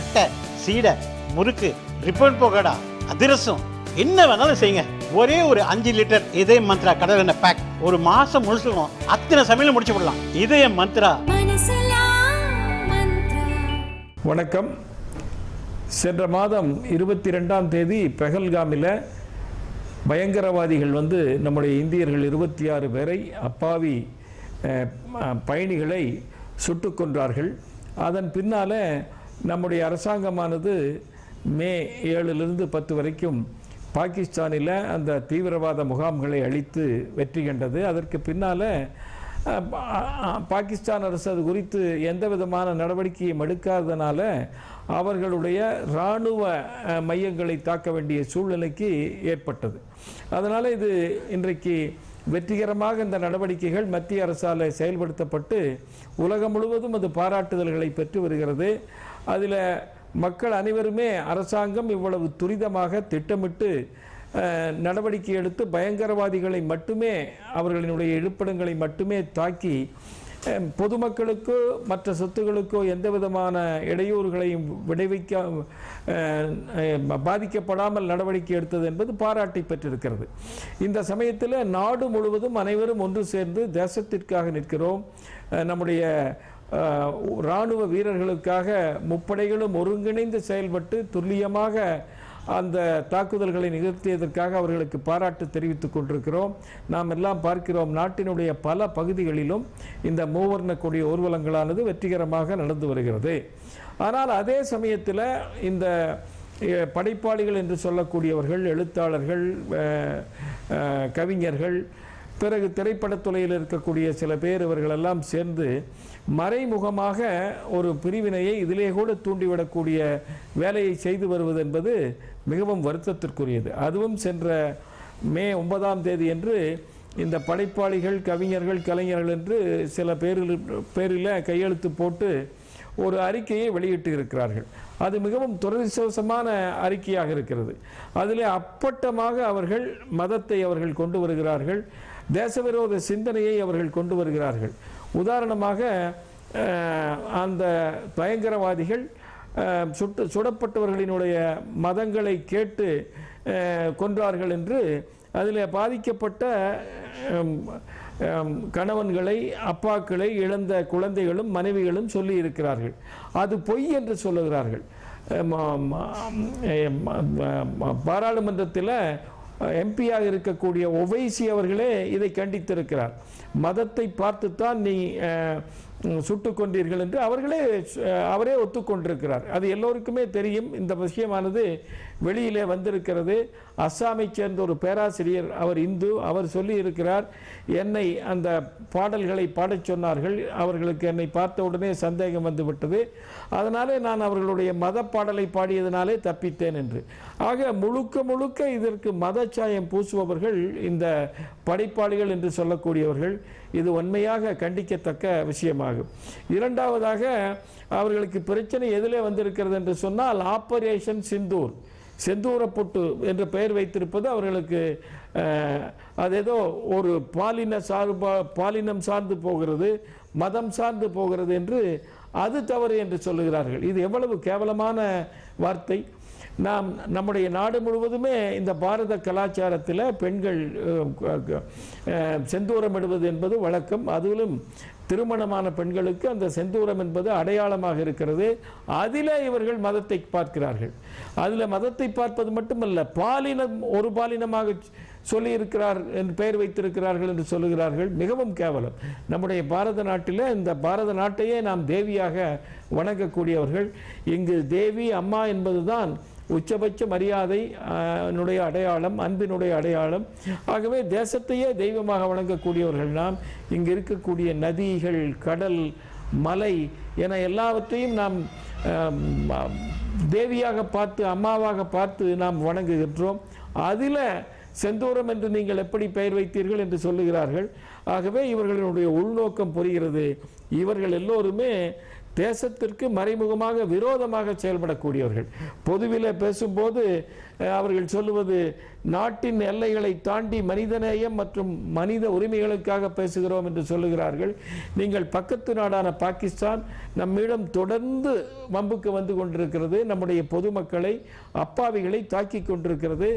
தட்டை, சீடை, முறுக்கு, ரிப்பன் பக்கோடா, அதிரசம், என்ன வேணாலும் செய்யுங்க. ஒரே ஒரு 5 லிட்டர் இதய மந்த்ரா கடல் எண்ணெய் பேக் ஒரு மாசம் முழுசுக்கும் அத்தனை சமையல் முடிச்சு விடலாம். இதய மந்த்ரா. வணக்கம். சென்ற மாதம் 22ஆம் தேதி பெஹல்காமில் பயங்கரவாதிகள் நம்முடைய இந்தியர்கள் 26 பேரை, அப்பாவி பயணிகளை சுட்டு கொன்றார்கள். அதன் பின்னால் நம்முடைய அரசாங்கமானது மே 7லிருந்து 10 வரைக்கும் பாகிஸ்தானில் அந்த தீவிரவாத முகாம்களை அழித்து வெற்றி கண்டது. அதற்கு பின்னால் பாகிஸ்தான் அரசு அது குறித்து எந்த விதமான நடவடிக்கையும் எடுக்காததுனால அவர்களுடைய இராணுவ மையங்களை தாக்க வேண்டிய சூழ்நிலைக்கு ஏற்பட்டது. அதனால் இது இன்றைக்கு வெற்றிகரமாக இந்த நடவடிக்கைகள் மத்திய அரசால் செயல்படுத்தப்பட்டு உலகம் முழுவதும் அது பாராட்டுதல்களை பெற்று வருகிறது. அதில் மக்கள் அனைவருமே அரசாங்கம் இவ்வளவு துரிதமாக திட்டமிட்டு நடவடிக்கை எடுத்து பயங்கரவாதிகளை மட்டுமே, அவர்களினுடைய இருப்பிடங்களை மட்டுமே தாக்கி பொதுமக்களுக்கோ மற்ற சொத்துகளுக்கோ எந்த விதமான இடையூறுகளையும் பாதிக்கப்படாமல் நடவடிக்கை எடுத்தது என்பது பாராட்டை பெற்றிருக்கிறது. இந்த சமயத்தில் நாடு முழுவதும் அனைவரும் ஒன்று சேர்ந்து தேசத்திற்காக நிற்கிறோம். நம்முடைய இராணுவ வீரர்களுக்காக முப்படைகளும் ஒருங்கிணைந்து செயல்பட்டு துல்லியமாக அந்த தாக்குதல்களை நிகழ்த்தியதற்காக அவர்களுக்கு பாராட்டு தெரிவித்துக் கொண்டிருக்கிறோம். நாம் எல்லாம் பார்க்கிறோம், நாட்டினுடைய பல பகுதிகளிலும் இந்த மூவர்ண கொடிய ஊர்வலங்களானது வெற்றிகரமாக நடந்து வருகிறது. ஆனால் அதே சமயத்தில் இந்த படைப்பாளிகள் என்று சொல்லக்கூடியவர்கள், எழுத்தாளர்கள், கவிஞர்கள், பிறகு திரைப்படத்துறையில் இருக்கக்கூடிய சில பேர், இவர்களெல்லாம் சேர்ந்து மறைமுகமாக ஒரு பிரிவினையை இதிலே கூட தூண்டிவிடக்கூடிய வேலையை செய்து வருவது என்பது மிகவும் வருத்தத்திற்குரியது. அதுவும் சென்ற மே 9ஆம் தேதி என்று இந்த படைப்பாளிகள், கவிஞர்கள், கலைஞர்கள் என்று சில பேரில் கையெழுத்து போட்டு ஒரு அறிக்கையை வெளியிட்டு இருக்கிறார்கள். அது மிகவும் துரதிர்ஷ்டவசமான அறிக்கையாக இருக்கிறது. அதில் அப்பட்டமாக அவர்கள் மதத்தை அவர்கள் கொண்டு வருகிறார்கள், தேசவிரோத சிந்தனையை அவர்கள் கொண்டு வருகிறார்கள். உதாரணமாக அந்த பயங்கரவாதிகள் சுடப்பட்டவர்களினுடைய மதங்களை கேட்டு கொன்றார்கள் என்று அதில் பாதிக்கப்பட்ட கணவன்களை, அப்பாக்களை இழந்த குழந்தைகளும் மனைவிகளும் சொல்லி இருக்கிறார்கள். அது பொய் என்று சொல்லுகிறார்கள். பாராளுமன்றத்தில் எம்பியாக இருக்கக்கூடிய ஒவைசி அவர்களே இதை கண்டித்திருக்கிறார். மதத்தை பார்த்துத்தான் நீ சுட்டு கொண்டீர்கள் என்று அவரே ஒத்துக்கொண்டிருக்கிறார். அது எல்லோருக்குமே தெரியும். இந்த விஷயமானது வெளியிலே வந்திருக்கிறது. அஸ்ஸாமை சேர்ந்த ஒரு பேராசிரியர், அவர் இந்து, அவர் சொல்லி இருக்கிறார், என்னை அந்த பாடல்களை பாடச் சொன்னார்கள், அவர்களுக்கு என்னை பார்த்த உடனே சந்தேகம் வந்துவிட்டது, அதனாலே நான் அவர்களுடைய மத பாடலை பாடியதனாலே தப்பித்தேன் என்று. ஆக முழுக்க இதற்கு மதச்சாயம் பூசுபவர்கள் இந்த படைப்பாளிகள் என்று சொல்லக்கூடியவர்கள். இது உண்மையாக கண்டிக்கத்தக்க விஷயமாகும். இரண்டாவதாக அவர்களுக்கு பிரச்சனை எதிலே வந்திருக்கிறது என்று சொன்னால், ஆபரேஷன் சிந்தூர், செந்தூரப்பொட்டு என்று பெயர் வைத்திருப்பது அவர்களுக்கு அது ஏதோ ஒரு பாலினம் சார்ந்து போகிறது, மதம் சார்ந்து போகிறது என்று, அது தவறு என்று சொல்லுகிறார்கள். இது எவ்வளவு கேவலமான வார்த்தை! நம்முடைய நாடு முழுவதுமே இந்த பாரத கலாச்சாரத்தில் பெண்கள் செந்தூரம் இடுவது என்பது வழக்கம். அதிலும் திருமணமான பெண்களுக்கு அந்த செந்தூரம் என்பது அடையாளமாக இருக்கிறது. அதில் இவர்கள் மதத்தை பார்க்கிறார்கள். அதில் மதத்தை பார்ப்பது மட்டுமல்ல, பாலினம் ஒரு பாலினமாக சொல்லியிருக்கிறார் என்று பெயர் வைத்திருக்கிறார்கள் என்று சொல்லுகிறார்கள். மிகவும் கேவலம். நம்முடைய பாரத நாட்டில் இந்த பாரத நாட்டையே நாம் தேவியாக வணங்கக்கூடியவர்கள். இங்கு தேவி அம்மா என்பதுதான் உச்சபட்ச மரியாதை அடையாளம், அன்பினுடைய அடையாளம். ஆகவே தேசத்தையே தெய்வமாக வணங்கக்கூடியவர்கள் நாம். இங்கு இருக்கக்கூடிய நதிகள், கடல், மலை என எல்லாவற்றையும் நாம் தேவியாக பார்த்து, அம்மாவாக பார்த்து நாம் வணங்குகின்றோம். அதில் செந்தூரம் என்று நீங்கள் எப்படி பெயர் வைத்தீர்கள் என்று சொல்லுகிறார்கள். ஆகவே இவர்களுடைய உள்நோக்கம் புரிகிறது. இவர்கள் எல்லோருமே தேசத்திற்கு மறைமுகமாக விரோதமாக செயல்படக்கூடியவர்கள். பொதுவில் பேசும்போது அவர்கள் சொல்லுவது நாட்டின் எல்லைகளை தாண்டி மனிதநேயம் மற்றும் மனித உரிமைகளுக்காக பேசுகிறோம் என்று சொல்லுகிறார்கள். நீங்கள் பக்கத்து நாடான பாகிஸ்தான் நம்மிடம் தொடர்ந்து வம்புக்கு வந்து கொண்டிருக்கிறது. நம்முடைய பொதுமக்களை அப்பாவிகளை தாக்கி கொண்டிருக்கிறது.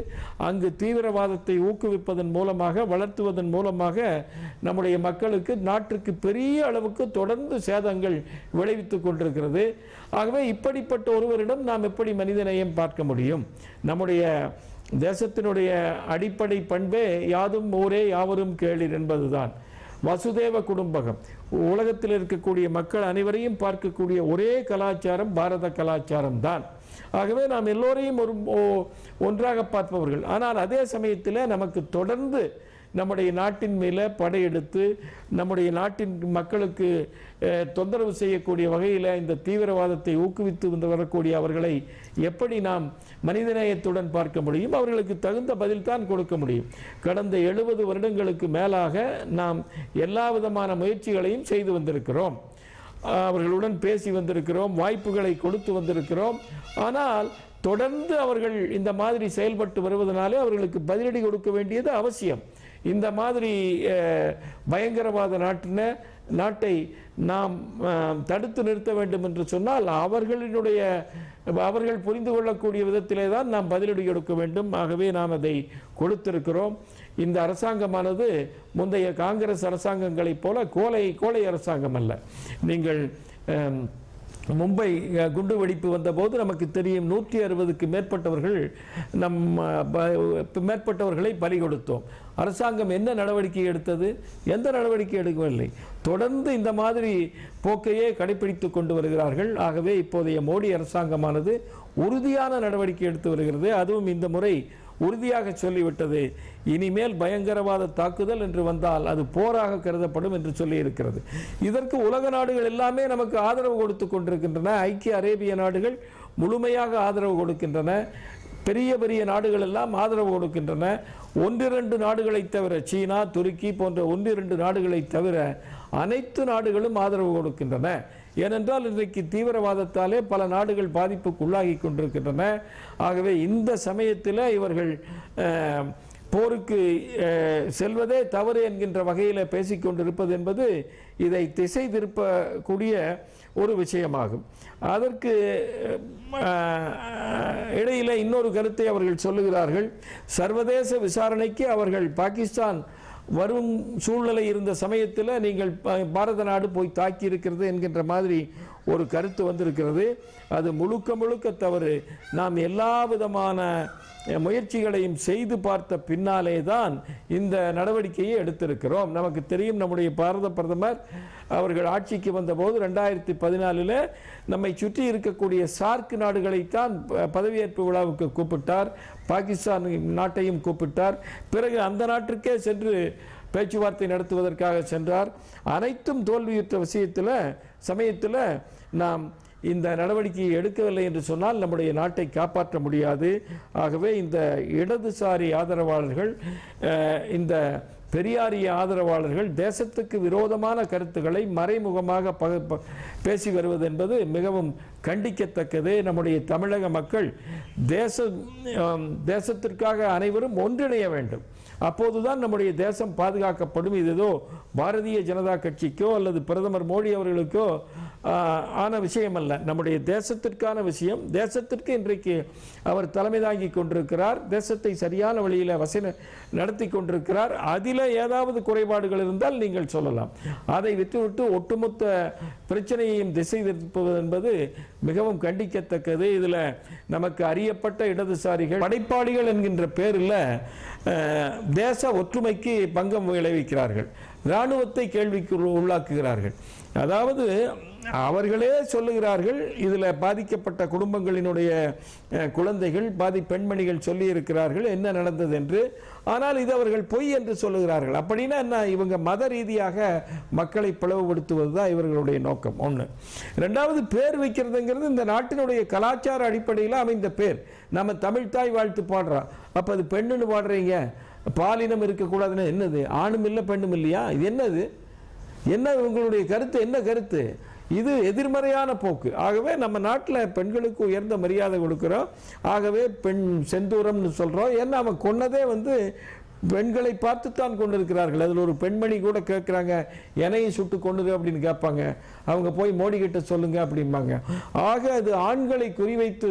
அங்கு தீவிரவாதத்தை ஊக்குவிப்பதன் மூலமாக வளர்த்துவதன் மூலமாக நம்முடைய மக்களுக்கு நாட்டிற்கு பெரிய அளவுக்கு தொடர்ந்து சேதங்கள் விளைவித்துக் கொண்டிருக்கிறது. ஆகவே இப்படிப்பட்ட ஒருவரிடம் நாம் எப்படி மனிதநேயம் பார்க்க முடியும்? நம்முடைய தேசத்தினுடைய அடிப்படை பண்பே யாதும் ஊரே யாவரும் கேளீர் என்பதுதான். வசுதேவ குடும்பகம். உலகத்தில் இருக்கக்கூடிய மக்கள் அனைவரையும் பார்க்கக்கூடிய ஒரே கலாச்சாரம் பாரத கலாச்சாரம் தான். ஆகவே நாம் எல்லோரையும் ஒன்றாக பார்ப்பவர்கள். ஆனால் அதே சமயத்தில் நமக்கு தொடர்ந்து நம்முடைய நாட்டின் மேலே படையெடுத்து நம்முடைய நாட்டின் மக்களுக்கு தொந்தரவு செய்யக்கூடிய வகையில் இந்த தீவிரவாதத்தை ஊக்குவித்து வரக்கூடிய அவர்களை எப்படி நாம் மனிதநேயத்துடன் பார்க்க முடியும்? அவர்களுக்கு தகுந்த பதில் தான் கொடுக்க முடியும். கடந்த 70 வருடங்களுக்கு மேலாக நாம் எல்லா விதமான முயற்சிகளையும் செய்து வந்திருக்கிறோம். அவர்களுடன் பேசி வந்திருக்கிறோம், வாய்ப்புகளை கொடுத்து வந்திருக்கிறோம். ஆனால் தொடர்ந்து அவர்கள் இந்த மாதிரி செயல்பட்டு வருவதனாலே அவர்களுக்கு பதிலடி கொடுக்க வேண்டியது அவசியம். இந்த மாதிரி பயங்கரவாத நாட்டை நாம் தடுத்து நிறுத்த வேண்டும் என்று சொன்னால் அவர்கள் புரிந்து கொள்ளக்கூடிய விதத்திலே தான் நாம் பதிலடி கொடுக்க வேண்டும். ஆகவே நாம் அதை கொடுத்திருக்கிறோம். இந்த அரசாங்கமானது முந்தைய காங்கிரஸ் அரசாங்கங்களைப் போல கோழை அரசாங்கம் அல்ல. நீங்கள் மும்பை குண்டு வெடிப்பு வந்தபோது நமக்கு தெரியும் 160க்கு மேற்பட்டவர்களை பலி கொடுத்தோம். அரசாங்கம் என்ன நடவடிக்கை எடுத்தது? எந்த நடவடிக்கை எடுக்கவில்லை. தொடர்ந்து இந்த மாதிரி போக்கையே கடைபிடித்து கொண்டு வருகிறார்கள். ஆகவே இப்போதைய மோடி அரசாங்கமானது உறுதியான நடவடிக்கை எடுத்து வருகிறது. அதுவும் இந்த முறை உறுதியாக சொல்லிவிட்டது, இனிமேல் பயங்கரவாத தாக்குதல் என்று வந்தால் அது போராக கருதப்படும் என்று சொல்லி இருக்கிறது. இதற்கு உலக நாடுகள் எல்லாமே நமக்கு ஆதரவு கொடுத்து கொண்டிருக்கின்றன. ஐக்கிய அரேபிய நாடுகள் முழுமையாக ஆதரவு கொடுக்கின்றன. பெரிய பெரிய நாடுகள் எல்லாம் ஆதரவு கொடுக்கின்றன. 1-2 நாடுகளை தவிர, சீனா, துருக்கி போன்ற 1-2 நாடுகளை தவிர அனைத்து நாடுகளும் ஆதரவு கொடுக்கின்றன. ஏனென்றால் இன்றைக்கு தீவிரவாதத்தாலே பல நாடுகள் பாதிப்புக்கு உள்ளாகி கொண்டிருக்கின்றன. ஆகவே இந்த சமயத்தில் இவர்கள் போருக்கு செல்வதே தவறு என்கின்ற வகையில் பேசிக்கொண்டிருப்பது என்பது இதை திசை திருப்பக்கூடிய ஒரு விஷயமாகும். அதற்கு இடையில் இன்னொரு கருத்தை அவர்கள் சொல்லுகிறார்கள். சர்வதேச விசாரணைக்கு அவர்கள் பாகிஸ்தான் வரும் சூழ்நிலை இருந்த சமயத்தில் நீங்கள் பாரத நாடு போய் தாக்கி இருக்கிறது என்கின்ற மாதிரி ஒரு கருத்து வந்திருக்கிறது. அது முழுக்க தவறு. நாம் எல்லா விதமான முயற்சிகளையும் செய்து பார்த்த பின்னாலே தான் இந்த நடவடிக்கையை எடுத்திருக்கிறோம். நமக்கு தெரியும், நம்முடைய பாரத பிரதமர் அவர்கள் ஆட்சிக்கு வந்தபோது 2014 நம்மை சுற்றி இருக்கக்கூடிய சார்க் நாடுகளைத்தான் பதவியேற்பு விழாவுக்கு கூப்பிட்டார். பாகிஸ்தான் நாட்டையும் கூப்பிட்டார். பிறகு அந்த நாட்டிற்கே சென்று பேச்சுவார்த்தை நடத்துவதற்காக சென்றார். அனைத்தும் தோல்வியுற்ற சமயத்தில் நாம் இந்த நடவடிக்கையை எடுக்கவில்லை என்று சொன்னால் நம்முடைய நாட்டை காப்பாற்ற முடியாது. ஆகவே இந்த இடதுசாரி ஆதரவாளர்கள், இந்த பெரியாரிய ஆதரவாளர்கள் தேசத்துக்கு விரோதமான கருத்துக்களை மறைமுகமாக பேசி வருவது என்பது மிகவும் கண்டிக்கத்தக்கது. நம்முடைய தமிழக மக்கள் தேசத்திற்காக அனைவரும் ஒன்றிணைய வேண்டும். அப்போதுதான் நம்முடைய தேசம் பாதுகாக்கப்படும். இது ஏதோ பாரதிய ஜனதா கட்சிக்கோ அல்லது பிரதமர் மோடி அவர்களுக்கோ ஆன விஷயம் அல்ல. நம்முடைய தேசத்திற்கான விஷயம். தேசத்திற்கு இன்றைக்கு அவர் தலைமை தாங்கி கொண்டிருக்கிறார். தேசத்தை சரியான வழியில் நடத்தி கொண்டிருக்கிறார். அதில் ஏதாவது குறைபாடுகள் இருந்தால் நீங்கள் சொல்லலாம். அதை விட்டுவிட்டு ஒட்டுமொத்த பிரச்சனையையும் திசை திருப்புவது என்பது மிகவும் கண்டிக்கத்தக்கது. இதில் நமக்கு அறியப்பட்ட இடதுசாரிகள் படைப்பாளிகள் என்கின்ற பேரில் தேச ஒற்றுமைக்கு பங்கம் விளைவிக்கிறார்கள். இராணுவத்தை கேள்விக்கு உள்ளாக்குகிறார்கள். அதாவது அவர்களே சொல்லுகிறார்கள், இதில் பாதிக்கப்பட்ட குடும்பங்களினுடைய குழந்தைகள் பெண்மணிகள் சொல்லி இருக்கிறார்கள் என்ன நடந்தது என்று. ஆனால் இது அவர்கள் பொய் என்று சொல்லுகிறார்கள். அப்படின்னா என்ன? இவங்க மத ரீதியாக மக்களை பிளவுபடுத்துவது தான் இவர்களுடைய நோக்கம். ஒன்று. ரெண்டாவது, பேர் வைக்கிறதுங்கிறது இந்த நாட்டினுடைய கலாச்சார அடிப்படையில் அமைந்த பேர். நம்ம தமிழ் தாய் வாழ்த்து பாடுறோம். அப்போ அது பெண்ணுன்னு பாடுறீங்க, பாலினம் இருக்கக்கூடாதுன்னு என்னது? ஆணும் இல்லை பெண்ணும் இல்லையா? இது என்னது? என்ன உங்களுடைய கருத்து? என்ன கருத்து? இது எதிர்மறையான போக்கு. ஆகவே நம்ம நாட்டில் பெண்களுக்கு உயர்ந்த மரியாதை கொடுக்குறோம். ஆகவே பெண் செந்தூரம்னு சொல்கிறோம். ஏன்னா அவன் கொன்னதே வந்து பெண்களை பார்த்துத்தான் கொண்டிருக்கிறார்கள். அதில் ஒரு பெண்மணி கூட கேட்குறாங்க, என்னையும் சுட்டு கொண்டுது அப்படின்னு கேட்பாங்க. அவங்க போய் மோடி கிட்ட சொல்லுங்க அப்படிம்பாங்க. ஆக அது ஆண்களை குறிவைத்து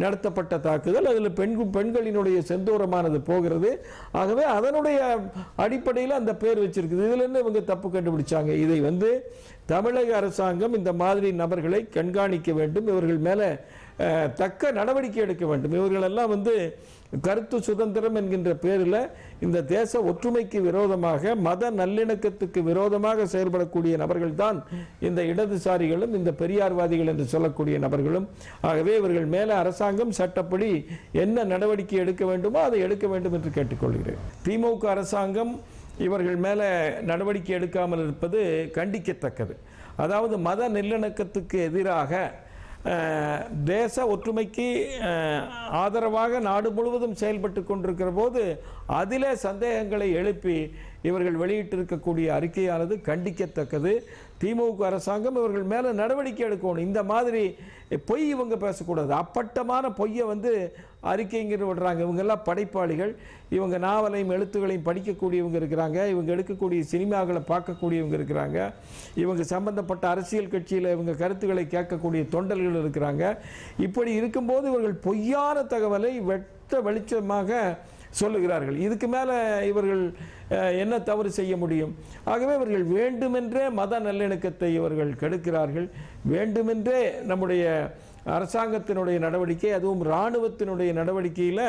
நடத்தப்பட்ட தாக்குதல். அதில் பெண்களினுடைய செந்தூரமானது போகிறது. ஆகவே அதனுடைய அடிப்படையில் அந்த பேர் வச்சிருக்குது. இதுல இருந்து இவங்க தப்பு கண்டுபிடிச்சாங்க. இதை வந்து தமிழக அரசாங்கம் இந்த மாதிரி நபர்களை கண்காணிக்க வேண்டும். இவர்கள் மேலே தக்க நடவடிக்கை எடுக்க வேண்டும். இவர்களெல்லாம் வந்து கருத்து சுதந்திரம் என்கின்ற பேரில் இந்த தேச ஒற்றுமைக்கு விரோதமாக, மத நல்லிணக்கத்துக்கு விரோதமாக செயல்படக்கூடிய நபர்கள் தான் இந்த இடதுசாரிகளும் இந்த பெரியார்வாதிகள் என்று சொல்லக்கூடிய நபர்களும். ஆகவே இவர்கள் மேலே அரசாங்கம் சட்டப்படி என்ன நடவடிக்கை எடுக்க வேண்டுமோ அதை எடுக்க வேண்டும் என்று கேட்டுக்கொள்கிறேன். திமுக அரசாங்கம் இவர்கள் மேலே நடவடிக்கை எடுக்காமல் இருப்பது கண்டிக்கத்தக்கது. அதாவது மத நல்லிணக்கத்துக்கு எதிராக, தேச ஒற்றுமைக்கு ஆதரவாக நாடு முழுவதும் செயல்பட்டு கொண்டிருக்கிற போது அதிலே சந்தேகங்களை எழுப்பி இவர்கள் வெளியிட்டிருக்கக்கூடிய அறிக்கையானது கண்டிக்கத்தக்கது. திமுக அரசாங்கம் இவர்கள் மேலே நடவடிக்கை எடுக்கணும். இந்த மாதிரி பொய் இவங்க பேசக்கூடாது. அப்பட்டமான பொய்யை வந்து அறிக்கைங்கிற விடுறாங்க. இவங்கெல்லாம் படைப்பாளிகள். இவங்க நாவலையும் எழுத்துக்களையும் படிக்கக்கூடியவங்க இருக்கிறாங்க. இவங்க எடுக்கக்கூடிய சினிமாக்களை பார்க்கக்கூடியவங்க இருக்கிறாங்க. இவங்க சம்பந்தப்பட்ட அரசியல் கட்சியில் இவங்க கருத்துக்களை கேட்கக்கூடிய தொண்டர்கள் இருக்கிறாங்க. இப்படி இருக்கும்போது இவர்கள் பொய்யான தகவலை வெட்ட வெளிச்சமாக சொல்லுகிறார்கள். இதுக்கு மேலே இவர்கள் என்ன தவறு செய்ய முடியும்? ஆகவே இவர்கள் வேண்டுமென்றே மத நல்லிணக்கத்தை இவர்கள் கெடுக்கிறார்கள். வேண்டுமென்றே நம்முடைய அரசாங்கத்தினுடைய நடவடிக்கை, அதுவும் இராணுவத்தினுடைய நடவடிக்கையில்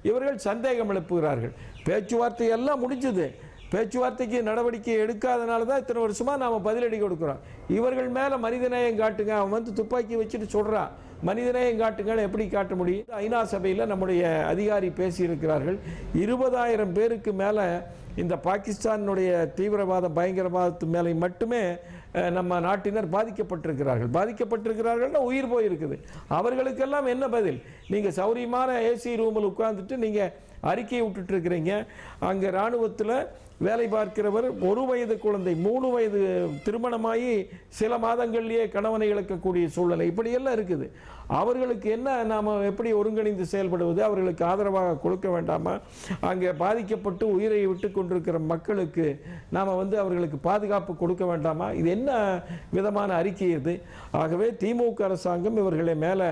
இவர்கள் சந்தேகம் எழுப்புகிறார்கள். பேச்சுவார்த்தை எல்லாம் முடிஞ்சது. பேச்சுவார்த்தைக்கு நடவடிக்கை எடுக்காதனால தான் இத்தனை வருஷமாக நாம் பதிலடி கொடுக்குறோம். இவர்கள் மேலே மனிதநேயம் காட்டுங்க, அவன் வந்து துப்பாக்கி வச்சுட்டு சொல்கிறான், மனிதநேயம் காட்டுங்கன்னு எப்படி காட்ட முடியும்? ஐநா சபையில் நம்முடைய அதிகாரி பேசியிருக்கிறார்கள். 20,000 பேருக்கு மேலே இந்த பாகிஸ்தானுடைய தீவிரவாத பயங்கரவாதத்து மேலே மட்டுமே நம்ம நாட்டினர் பாதிக்கப்பட்டிருக்கிறார்கள்னா உயிர் போயிருக்குது. அவர்களுக்கெல்லாம் என்ன பதில்? நீங்கள் சௌரியமான ஏசி ரூமில் உட்கார்ந்துட்டு நீங்கள் அறிக்கையை விட்டுட்டு இருக்கிறீங்க. அங்கே இராணுவத்தில் வேலை பார்க்கிறவர் 1 வயது குழந்தை, 3 வயது திருமணமாகி சில மாதங்கள்லேயே கணவனை இழக்கக்கூடிய சூழ்நிலை இப்படியெல்லாம் இருக்குது. அவர்களுக்கு என்ன நாம் எப்படி ஒருங்கிணைந்து செயல்படுவது? அவர்களுக்கு ஆதரவாக கொடுக்க வேண்டாமா? அங்கே பாதிக்கப்பட்டு உயிரை விட்டு கொண்டிருக்கிற மக்களுக்கு நாம் வந்து அவர்களுக்கு பாதுகாப்பு கொடுக்க வேண்டாமா? இது என்ன விதமான அறிக்கை இது? ஆகவே திமுக அரசாங்கம் இவர்களை மேலே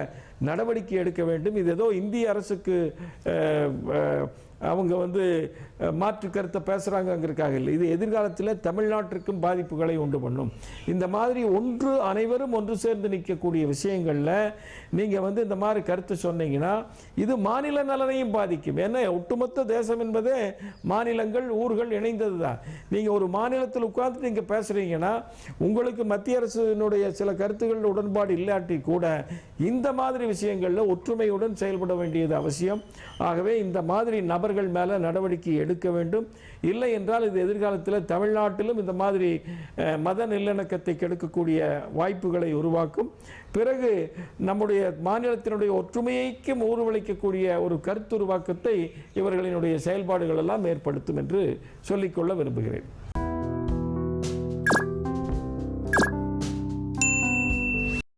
நடவடிக்கை எடுக்க வேண்டும். இது ஏதோ இந்திய அரசுக்கு அவங்க வந்து மாற்று கருத்தை பேசுகிறாங்கிறதுக்காக இல்லை. இது எதிர்காலத்தில் தமிழ்நாட்டிற்கும் பாதிப்புகளை உண்டு பண்ணும். இந்த மாதிரி அனைவரும் ஒன்று சேர்ந்து நிற்கக்கூடிய விஷயங்களில் நீங்கள் வந்து இந்த மாதிரி கருத்து சொன்னீங்கன்னா இது மாநில நலனையும் பாதிக்கும். ஏன்னா ஒட்டுமொத்த தேசம் என்பதே மாநிலங்கள், ஊர்கள் இணைந்தது தான். நீங்கள் ஒரு மாநிலத்தில் உட்கார்ந்து நீங்கள் பேசுகிறீங்கன்னா உங்களுக்கு மத்திய அரசினுடைய சில கருத்துக்கள் உடன்பாடு இல்லாட்டி கூட இந்த மாதிரி விஷயங்களில் ஒற்றுமையுடன் செயல்பட வேண்டியது அவசியம். ஆகவே இந்த மாதிரி நபர்கள் மேலே நடவடிக்கை எடுக்க வேண்டும். இல்லை என்றால் இது எதிர்காலத்தில் தமிழ்நாட்டிலும் இந்த மாதிரி மத நல்லிணக்கத்தை கெடுக்கக்கூடிய வாய்ப்புகளை உருவாக்கும். பிறகு நம்முடைய மாநிலத்தினுடைய ஒற்றுமைக்கு ஊர்வலிக்கக்கூடிய ஒரு கருத்துருவாக்கத்தை இவர்களினுடைய செயல்பாடுகள் எல்லாம் ஏற்படுத்தும் என்று சொல்லிக்கொள்ள விரும்புகிறேன்.